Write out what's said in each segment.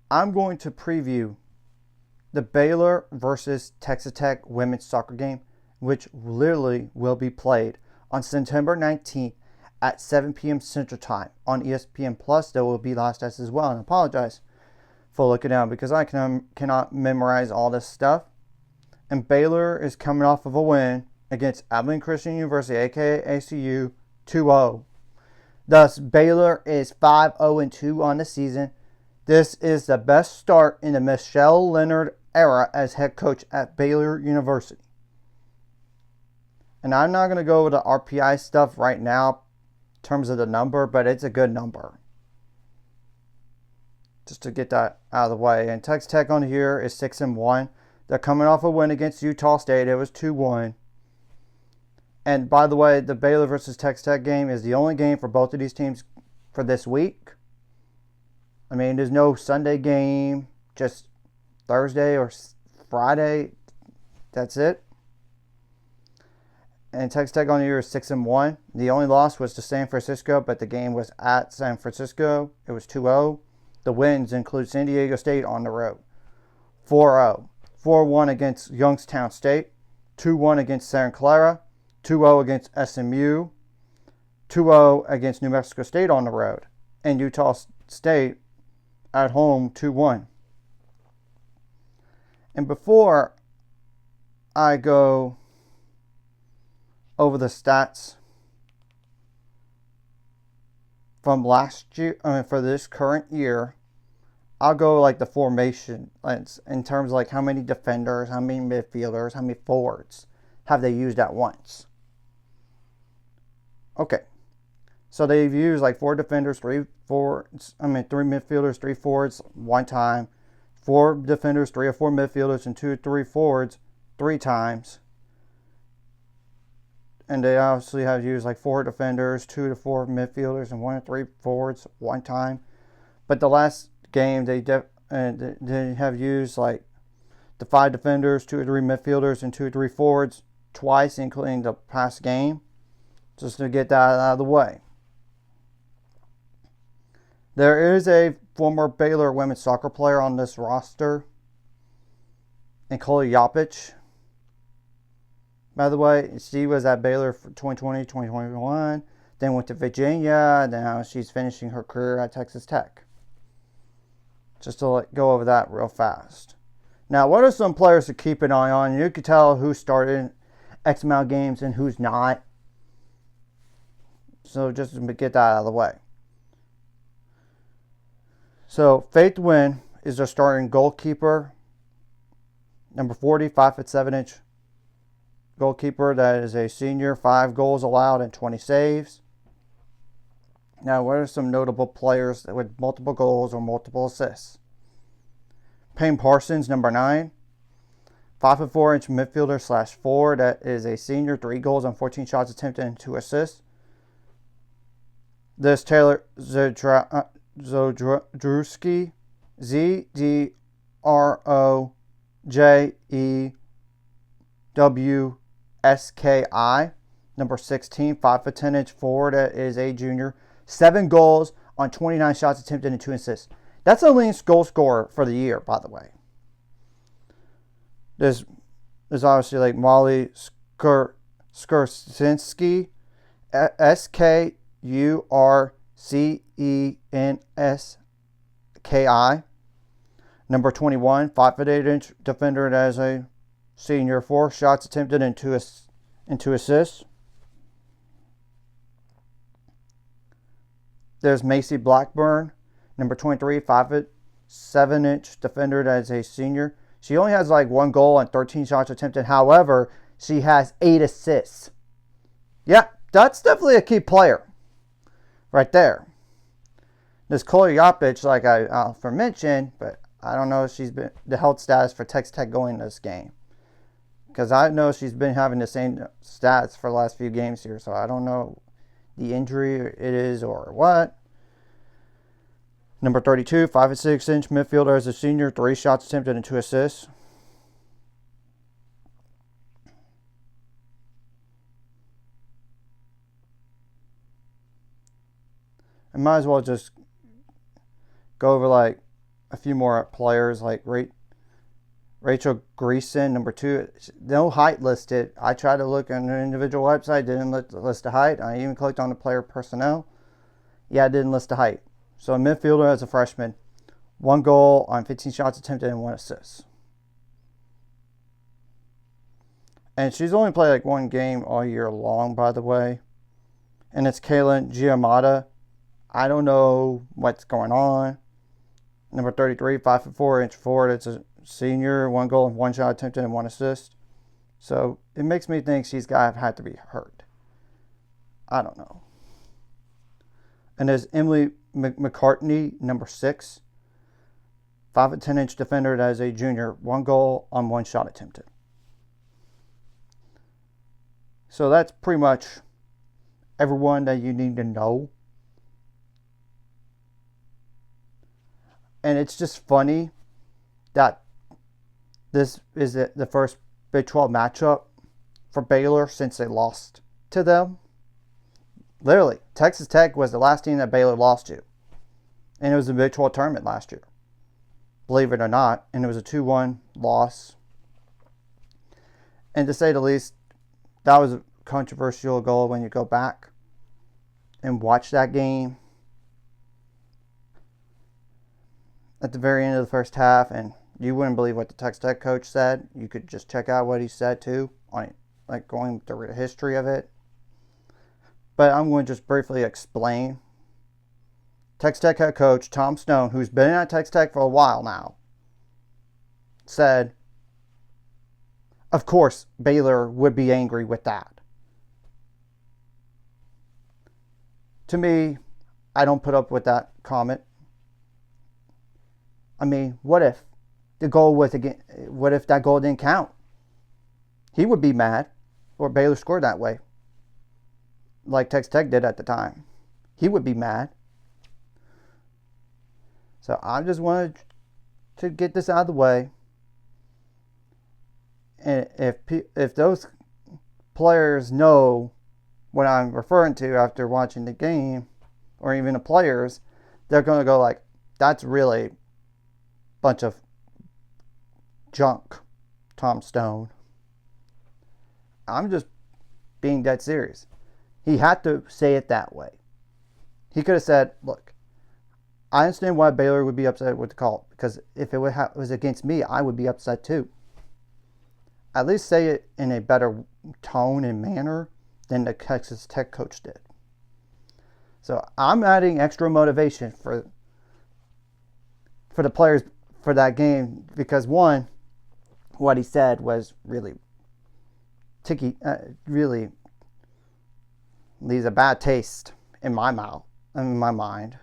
I'm going to preview the Baylor versus Texas Tech women's soccer game, which literally will be played on September 19th at 7 p.m. Central Time on ESPN Plus. There will be live stats as well, and I apologize for looking down because I cannot memorize all this stuff. And Baylor is coming off of a win against Abilene Christian University, aka ACU, 2-0. Thus, Baylor is 5-0-2 on the season. This is the best start in the Michelle Leonard era as head coach at Baylor University. And I'm not going to go over the RPI stuff right now in terms of the number, but it's a good number. Just to get that out of the way. And Texas Tech on here is 6-1. They're coming off a win against Utah State. It was 2-1. And by the way, the Baylor versus Texas Tech game is the only game for both of these teams for this week. I mean, there's no Sunday game, just Thursday or Friday. That's it. And Texas Tech on the year is 6-1. The only loss was to San Francisco, but the game was at San Francisco. It was 2-0. The wins include San Diego State on the road, 4-0. 4-1 against Youngstown State, 2-1 against Santa Clara, 2-0 against SMU, 2-0 against New Mexico State on the road, and Utah State at home 2-1. And before I go over the stats from last year, for this current year, I'll go like the formation in terms of like how many defenders, how many midfielders, how many forwards have they used at once. Okay, so they've used like 4 defenders, 3 midfielders, 3 forwards one time, 4 defenders, 3 or 4 midfielders, and 2 or 3 forwards 3 times. And they obviously have used like 4 defenders, 2 to 4 midfielders, and 1 or 3 forwards one time. But the last game they have used like the 5 defenders, 2 or 3 midfielders, and 2 or 3 forwards twice, including the past game, just to get that out of the way. There is a former Baylor women's soccer player on this roster, Nikola Jopic. By the way, she was at Baylor for 2020, 2021, then went to Virginia, and now she's finishing her career at Texas Tech. Just to go over that real fast. Now, what are some players to keep an eye on? You can tell who started X amount of games and who's not. So just to get that out of the way. So Faith Wynn is their starting goalkeeper. Number 40, 5'7" goalkeeper. That is a senior. 5 goals allowed and 20 saves. Now, what are some notable players with multiple goals or multiple assists? Payne Parsons, number 9. 5'4" midfielder / forward. That is a senior. 3 goals on 14 shots attempted and 2 assists. This Taylor Zodrowski, Zdrojewski, number 16, 5'10" forward. That is a junior. 7 goals on 29 shots attempted and 2 assists. That's the leading goal scorer for the year, by the way. There's obviously like Molly Skurczynski, Skurczenski, number 21, 5'8" defender as a senior. 4 shots attempted and 2 assists. There's Macy Blackburn, number 23, 5'7" defender as a senior. She only has like 1 goal and 13 shots attempted. However, she has 8 assists. Yeah, that's definitely a key player right there. There's Nikola Jopic, like I mentioned, but I don't know if she's been the health status for Texas Tech going this game. Because I know she's been having the same stats for the last few games here, so I don't know the injury it is or what. Number 32, 5'6" midfielder as a senior, 3 shots attempted and 2 assists. I might as well just go over like a few more players like Rachel Greason, number 2. No height listed. I tried to look on an individual website, didn't list the height. I even clicked on the player personnel. Yeah, it didn't list the height. So a midfielder as a freshman, 1 goal on 15 shots attempted and 1 assist. And she's only played like 1 game all year long, by the way. And it's Kaylin Giamatti. I don't know what's going on. Number 33, 5'4" inch forward. It's a senior, 1 goal and 1 shot attempted and 1 assist. So it makes me think she's had to be hurt. I don't know. And there's Emily McCartney, number 6, 5'10" inch defender as a junior, 1 goal on 1 shot attempted. So that's pretty much everyone that you need to know. And it's just funny that this is the first Big 12 matchup for Baylor since they lost to them. Literally, Texas Tech was the last team that Baylor lost to. And it was the Big 12 tournament last year. Believe it or not. And it was a 2-1 loss. And to say the least, that was a controversial goal when you go back and watch that game. At the very end of the first half, and you wouldn't believe what the Texas Tech coach said. You could just check out what he said too, on like going through the history of it. But I'm going to just briefly explain. Texas Tech head coach Tom Stone, who's been at Texas Tech for a while now, said, of course, Baylor would be angry with that. To me, I don't put up with that comment. I mean, what if that goal didn't count? He would be mad, or Baylor scored that way, like Texas Tech did at the time. He would be mad. So I just wanted to get this out of the way. And if those players know what I'm referring to after watching the game, or even the players, they're going to go like, that's really bunch of junk, Tom Stone. I'm just being dead serious. He had to say it that way. He could have said, look, I understand why Baylor would be upset with the call, because if it was against me, I would be upset too. At least say it in a better tone and manner than the Texas Tech coach did. So I'm adding extra motivation for the players for that game, because one, what he said was really really leaves a bad taste in my mouth, in my mind.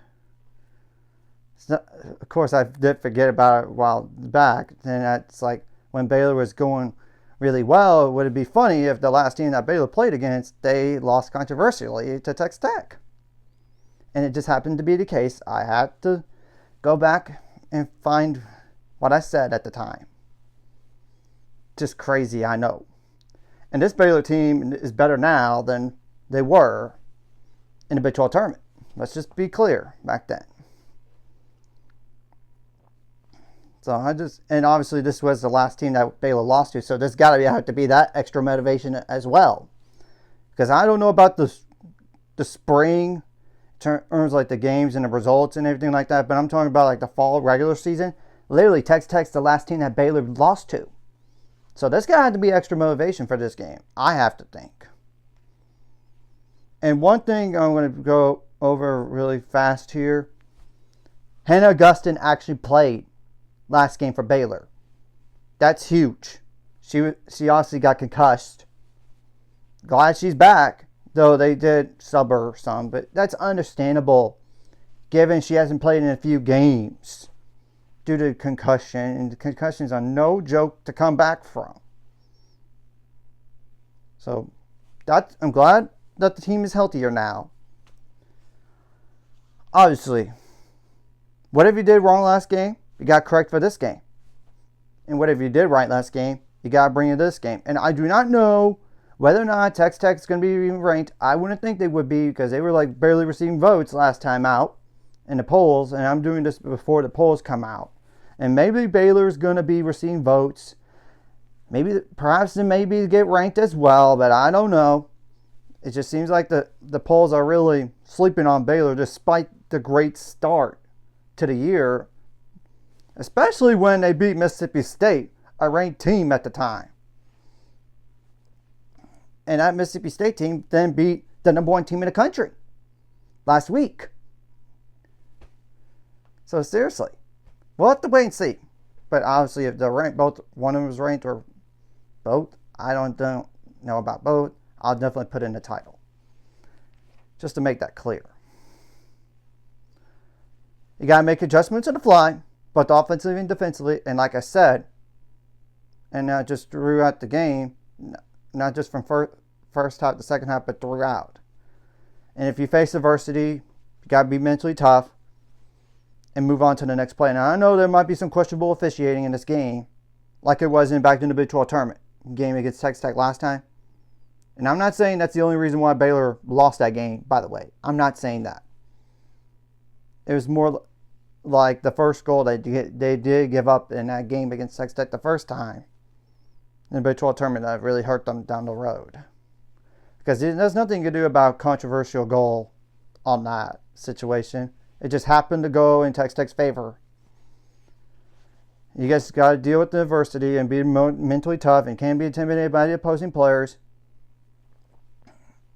Of course, I did forget about it a while back. And that's like when Baylor was going really well, would it be funny if the last team that Baylor played against, they lost controversially to Texas Tech? And it just happened to be the case. I had to go back and find what I said at the time. Just crazy, I know. And this Baylor team is better now than they were in the Big 12 tournament. Let's just be clear back then. So and obviously this was the last team that Baylor lost to, so there's got to have to be that extra motivation as well. Because I don't know about the spring terms, like the games and the results and everything like that, but I'm talking about like the fall regular season. Literally, Texas Tech's the last team that Baylor lost to. So there's got to have to be extra motivation for this game, I have to think. And one thing I'm going to go over really fast here. Hannah Augustin actually played last game for Baylor. That's huge. She obviously got concussed. Glad she's back, though they did sub her some, but that's understandable given she hasn't played in a few games due to concussion, and concussions are no joke to come back from. So I'm glad that the team is healthier now. Obviously, whatever you did wrong last game, you got to correct for this game. And whatever you did right last game, you got to bring in this game. And I do not know whether or not Texas Tech is going to be ranked. I wouldn't think they would be, because they were like barely receiving votes last time out in the polls. And I'm doing this before the polls come out. And maybe Baylor's going to be receiving votes. Perhaps maybe get ranked as well, but I don't know. It just seems like the polls are really sleeping on Baylor despite the great start to the year, especially when they beat Mississippi State, a ranked team at the time. And that Mississippi State team then beat the number 1 team in the country last week. So seriously, we'll have to wait and see. But obviously, if they're ranked, both one of them is ranked or both, I don't know about both. I'll definitely put in the title, just to make that clear. You got to make adjustments on the fly, both offensively and defensively. And like I said, and not just throughout the game, not just from first half to second half, but throughout. And if you face adversity, you got to be mentally tough and move on to the next play. Now, I know there might be some questionable officiating in this game, like it was back in the Big 12 tournament game against Texas Tech last time. And I'm not saying that's the only reason why Baylor lost that game, by the way. I'm not saying that. It was more like the first goal they did give up in that game against Texas Tech the first time in the Big 12 tournament that really hurt them down the road. Because there's nothing you can do about controversial goal on that situation. It just happened to go in Texas Tech's favor. You guys got to deal with the adversity and be mentally tough and can't be intimidated by the opposing players.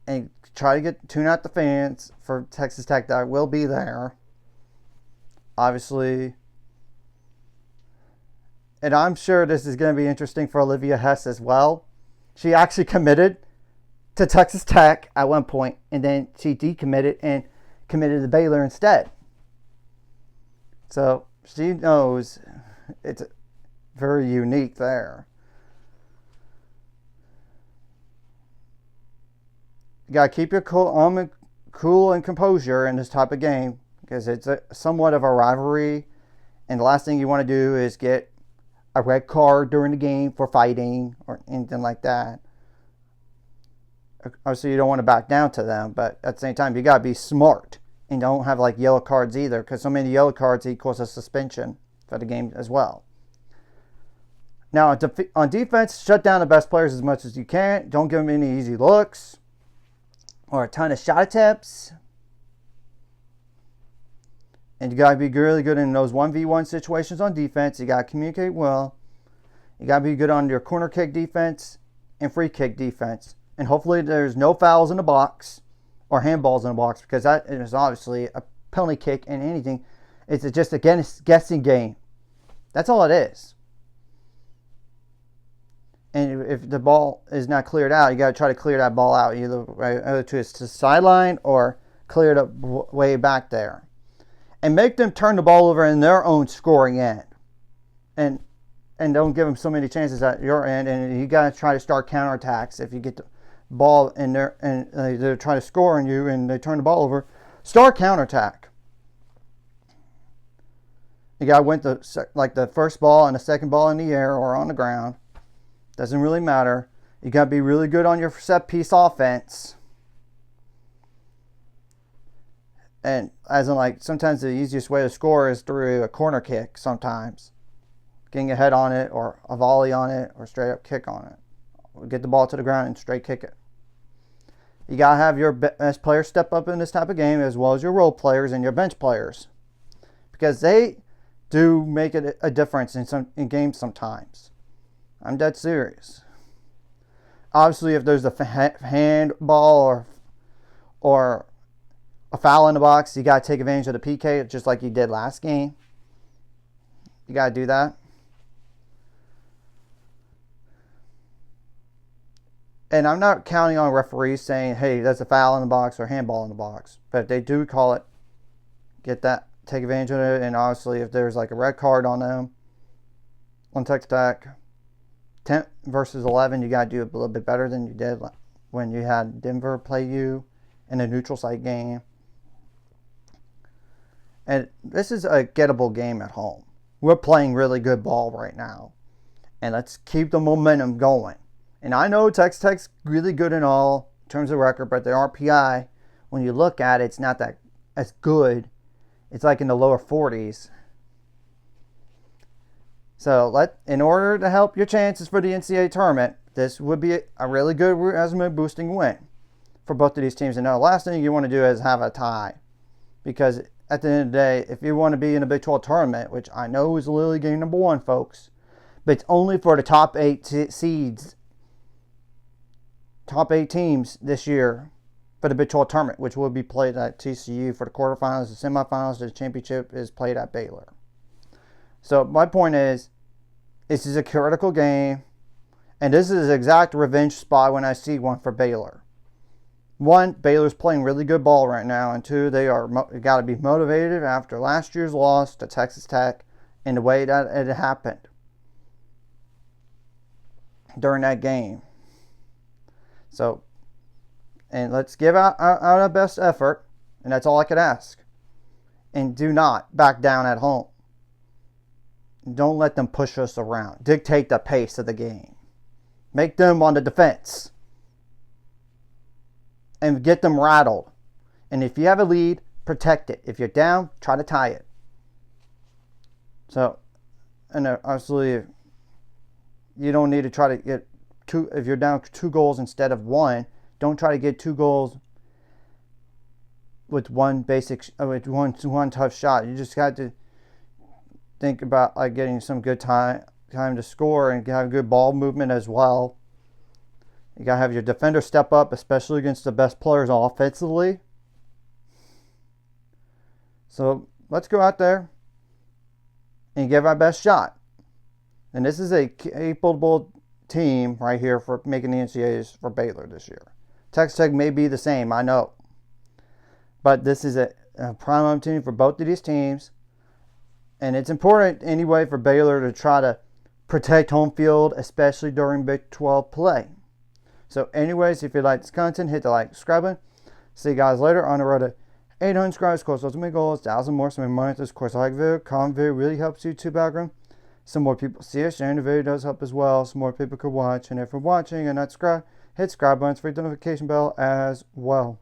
And try to tune out the fans for Texas Tech that will be there. Obviously. And I'm sure this is going to be interesting for Olivia Hess as well. She actually committed to Texas Tech at one point, and then she decommitted and committed to Baylor instead. So she knows it's very unique there. You got to keep your cool and composure in this type of game because it's somewhat of a rivalry. And the last thing you want to do is get a red card during the game for fighting or anything like that. Obviously, you don't want to back down to them, but at the same time, you got to be smart and don't have like yellow cards either because so many yellow cards equals a suspension for the game as well. Now, on defense, shut down the best players as much as you can. Don't give them any easy looks or a ton of shot attempts. And you got to be really good in those 1v1 situations on defense. You got to communicate well. You got to be good on your corner kick defense and free kick defense. And hopefully there's no fouls in the box or handballs in the box because that is obviously a penalty kick and anything. It's just a guessing game. That's all it is. And if the ball is not cleared out, you got to try to clear that ball out either to the sideline or clear it up way back there. And make them turn the ball over in their own scoring end. And don't give them so many chances at your end. And you got to try to start counterattacks if you get the ball in there and they're trying to score on you and they turn the ball over. Start counterattack. You got to win the first ball and the second ball in the air or on the ground. Doesn't really matter. You got to be really good on your set piece offense. And as in sometimes the easiest way to score is through a corner kick sometimes. Getting a head on it or a volley on it or straight up kick on it. Get the ball to the ground and straight kick it. You got to have your best players step up in this type of game as well as your role players and your bench players. Because they do make a difference in games sometimes. I'm dead serious. Obviously, if there's a handball or a foul in the box, you got to take advantage of the PK just like you did last game. You got to do that. And I'm not counting on referees saying, hey, that's a foul in the box or handball in the box. But if they do call it, get that, take advantage of it. And obviously, if there's a red card on them, on Texas Tech, 10 versus 11, you got to do a little bit better than you did when you had Denver play you in a neutral site game. And this is a gettable game at home. We're playing really good ball right now. And let's keep the momentum going. And I know Texas Tech's really good in all in terms of record, but their RPI, when you look at it, it's not that as good. It's in the lower 40s. So in order to help your chances for the NCAA tournament, this would be a really good resume boosting win for both of these teams. And now the last thing you want to do is have a tie, because at the end of the day, if you want to be in a Big 12 tournament, which I know is literally game number 1, folks, but it's only for the top 8 seeds, top 8 teams this year for the Big 12 tournament, which will be played at TCU for the quarterfinals, the semifinals, the championship is played at Baylor. So my point is, this is a critical game, and this is an exact revenge spot when I see one for Baylor. 1, Baylor's playing really good ball right now, and 2, they got to be motivated after last year's loss to Texas Tech and the way that it happened during that game. So, and let's give out our best effort, and that's all I could ask. And do not back down at home. Don't let them push us around. Dictate the pace of the game. Make them on the defense. And get them rattled. And if you have a lead, protect it. If you're down, try to tie it. So, and obviously, you don't need to try to get 2. If you're down 2 goals instead of 1, don't try to get 2 goals with one tough shot. You just got to think about getting some good time to score and have good ball movement as well. You got to have your defender step up, especially against the best players offensively. So let's go out there and give our best shot. And this is a capable team right here for making the NCAAs for Baylor this year. Texas Tech may be the same, I know. But this is a prime opportunity for both of these teams. And it's important anyway for Baylor to try to protect home field, especially during Big 12 play. So anyways, if you like this content, hit the like, subscribe button. See you guys later on the road to 800 subscribers. Of course, those are my goals. 1,000 more, so my money. Of course, like video, comment video really helps YouTube algorithm. Some more people see it. Sharing the video does help as well. Some more people could watch. And if you're watching and not subscribed, hit subscribe button for the notification bell as well.